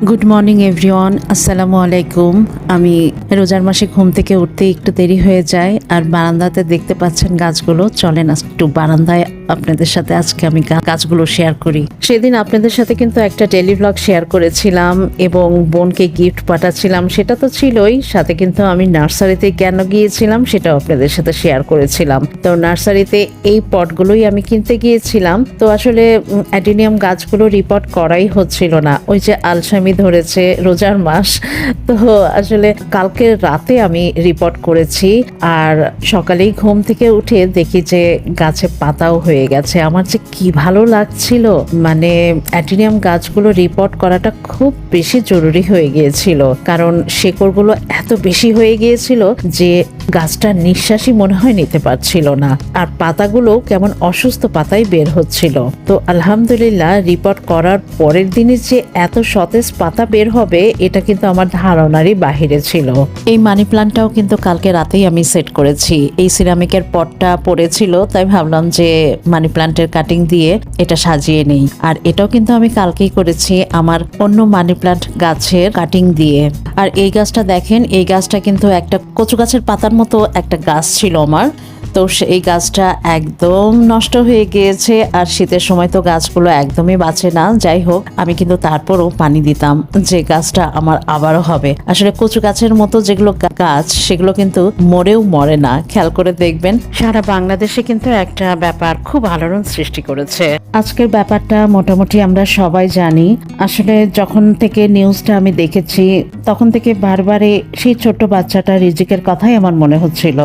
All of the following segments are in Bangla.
গুড মর্নিং এভরিওয়ান, আসসালামু আলাইকুম। আমি রোজার মাসে ঘুম থেকে উঠতে একটু দেরি হয়ে যায়, আর বারান্দাতে দেখতে পাচ্ছেন গাছগুলো। চলেন একটু বারান্দায় আপনাদের সাথে আজকে আমি গাছগুলো শেয়ার করি। সেদিন আপনাদের সাথে কিন্তু একটা ডেইলি ব্লগ শেয়ার করেছিলাম এবং বোনকে গিফট পাঠাচ্ছিলাম, সেটা তো ছিলই, সাথে কিন্তু আমি নার্সারিতে কেন গিয়েছিলাম সেটাও আপনাদের সাথে শেয়ার করেছিলাম। তো নার্সারিতে এই পটগুলোই আমি কিনতে গিয়েছিলাম। তো আসলে অ্যাডিনিয়াম গাছগুলো রিপোর্ট করাই হচ্ছিল না, ওই যে আলসামি ধরেছে, রোজার মাস। তো আসলে কালকে রাতে আমি রিপোর্ট করেছি, আর সকালেই ঘুম থেকে উঠে দেখি যে গাছে পাতাও হয়ে গেছে। আমার যে কি ভালো লাগছিল, মানে অ্যাডিনিয়াম গাছগুলো রিপোর্ট করাটা খুব বেশি জরুরি হয়ে গিয়েছিল, কারণ শেকড়গুলো এত বেশি হয়ে গিয়েছিল যে গাছটা নিঃশ্বাসই মনে হয় নিতে পারছিল না, আর পাতাগুলো কেমন অসুস্থ পাতাই বের হচ্ছিল। তো আলহামদুলিল্লাহ রিপোর্ট করার পরের দিনে যে এত সতেজ পাতা বের হবে এটা কিন্তু আমার ধারণারই বাহিরে ছিল। এই মানি প্লান্টটাও কিন্তু কালকে রাতেই আমি সেট করেছি। এই সিরামিকের পটটা পড়েছিল, তাই ভাবলাম যে মানি প্লান্টের কাটিং দিয়ে এটা সাজিয়ে নেই। আর এটাও কিন্তু আমি কালকেই করেছি আমার অন্য মানি প্লান্ট গাছের কাটিং দিয়ে। আর এই গাছটা দেখেন, এই গাছটা কিন্তু একটা কচু গাছের পাতার মতো একটা গাছ ছিল আমার। তো এই গাছটা একদম নষ্ট হয়ে গিয়েছে, আর শীতের সময় তো গাছগুলো একদমই বাঁচে না। যাই হোক, আমি কিন্তু তারপরও পানি দিতাম যে গাছটা আমার আবারও হবে। আসলে কচু গাছের মতো যেগুলো গাছ সেগুলো কিন্তু মরে না। খেয়াল করে দেখবেন, সারা বাংলাদেশে কিন্তু একটা ব্যাপার খুব আলোড়ন সৃষ্টি করেছে। আজকের ব্যাপারটা মোটামুটি আমরা সবাই জানি। আসলে যখন থেকে নিউজটা আমি দেখেছি তখন থেকে বারবারে সেই ছোট্ট বাচ্চাটা রিজিকের কথাই আমার মনে হচ্ছিল।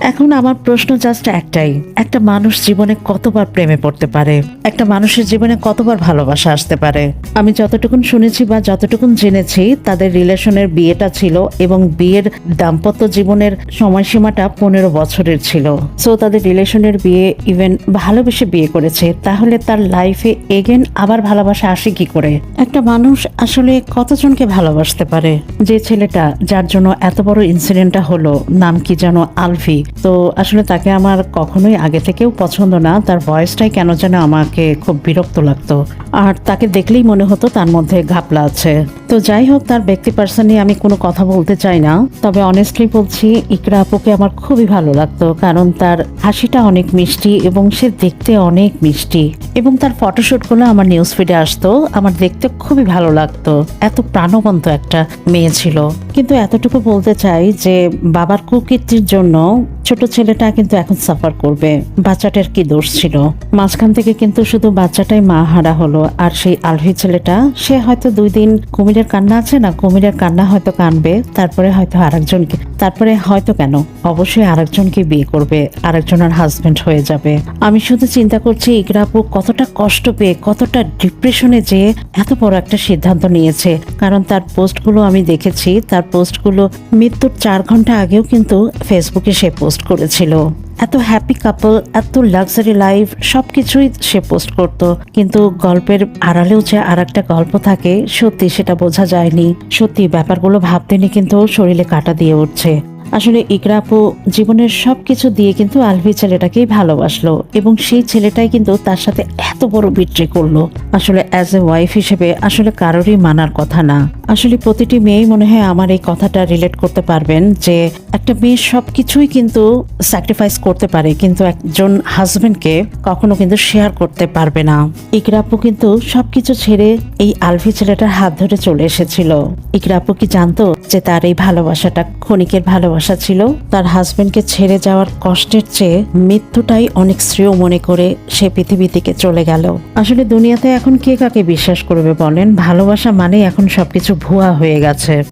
এখন আমার প্রশ্ন জাস্ট একটাই, একটা মানুষ জীবনে কতবার প্রেমে পড়তে পারে, একটা মানুষের জীবনে কতবার ভালোবাসা আসতে পারে? আমি যতটুকুন শুনেছি বা যতটুকুন জেনেছি, তাদের রিলেশনের বিয়েটা ছিল এবং বিয়ের দাম্পত্য জীবনের সময়সীমাটা 15 বছরের ছিল। সো তাদের রিলেশনের বিয়ে, ইভেন ভালোবেসে বিয়ে করেছে, তাহলে তার লাইফে এগেন আবার ভালোবাসা আসে কি করে? একটা মানুষ আসলে কতজনকে ভালোবাসতে পারে? যে ছেলেটা যার জন্য এত বড় ইনসিডেন্টটা হলো, নাম কি যেন, আলফি। তো আসলে তাকে আমার কখনোই আগে থেকেও পছন্দ না, তার ভয়েসটাই কেন যেন আমাকে খুব বিরক্ত লাগতো, আর তাকে দেখলেই মনে হতো তার মধ্যে ঘাপলা আছে। তো যাই হোক, তার ব্যক্তি পার্সন নিয়ে আমি কোনো কথা বলতে চাই না, তবে অনেস্টলি বলছি ইকরা আপুকে আমার খুবই ভালো লাগতো, কারণ তার হাসিটা অনেক মিষ্টি এবং সে দেখতে অনেক মিষ্টি, এবং তার ফটোশুটগুলো আমার নিউজ ফিডে আসতো, আমার দেখতে খুবই ভালো লাগতো। এত প্রাণবন্ত একটা মেয়ে ছিল। কিন্তু এতটুকু বলতে চাই যে বাবার কুকীর্তির জন্য ছোট ছেলেটা কিন্তু এখন সাফার করবে। বাচ্চাটার কি দোষ ছিল? মাঝখান থেকে কিন্তু শুধু বাচ্চাটাই মা হারা হলো, আর সেই আলভি ছেলেটা, সে হয়তো 2 দিন কুমিরের কান্না আছে না, কুমিরের কান্না হয়তো কানবে, তারপরে হয়তো আরেকজনকে, তারপরে হয়তো কেন অবশ্যই আরেকজনকে বিয়ে করবে, আরেকজনের হাজবেন্ড হয়ে যাবে। আমি শুধু চিন্তা করছি ইকরা আপু কতটা কষ্ট পেয়ে, কতটা ডিপ্রেশনে যে এত বড় একটা সিদ্ধান্ত নিয়েছে। কারণ তার পোস্টগুলো আমি দেখেছি, তার পোস্টগুলো মৃত্যুর 4 ঘন্টা আগেও কিন্তু ফেসবুকে সে পোস্ট করেছিল। এত হ্যাপি কাপল, এত লাক্সারি লাইফ, সবকিছুই সে পোস্ট করত, কিন্তু গল্পের আড়ালেও যে আর একটা গল্প থাকে, সত্যি সেটা বোঝা যায়নি। সত্যি ব্যাপারগুলো ভাবতে নিয়ে কিন্তু শরীরে কাঁটা দিয়ে উঠছে। আসলে ইকরা আপু জীবনের সবকিছু দিয়ে কিন্তু আলভি ছেলেটাকেই ভালোবাসলো, এবং সেই ছেলেটাই কিন্তু তার সাথে এত বড় বিট্রে করলো। আসলে অ্যাজ এ ওয়াইফ হিসেবে আসলে কারোরই মানার কথা না। আসলে প্রতিটি মেয়েই মনে হয় আমার এই কথাটা রিলেট করতে পারবেন যে একটা মেয়ে সবকিছুই কিন্তু স্যাক্রিফাইস করতে পারে, কিন্তু একজন হাজবেন্ডকে কখনো কিন্তু শেয়ার করতে পারবে না। ইকরা আপু কিন্তু সবকিছু ছেড়ে এই আলভি ছেলেটার হাত ধরে চলে এসেছিল। ইকরা আপু কি জানতো যে তার এই ভালোবাসাটা ক্ষণিকের ভালোবাসা ছিল? তার হাজবেন্ডকে ছেড়ে যাওয়ার কষ্টের চেয়ে মৃত্যুটাই অনেক শ্রেয় মনে করে সে পৃথিবী থেকে চলে গেল। আসলে দুনিয়াতে এখন কে কাকে বিশ্বাস করবে বলেন? ভালোবাসা মানে এখন সবকিছু ভুয়া হয়ে গেছে।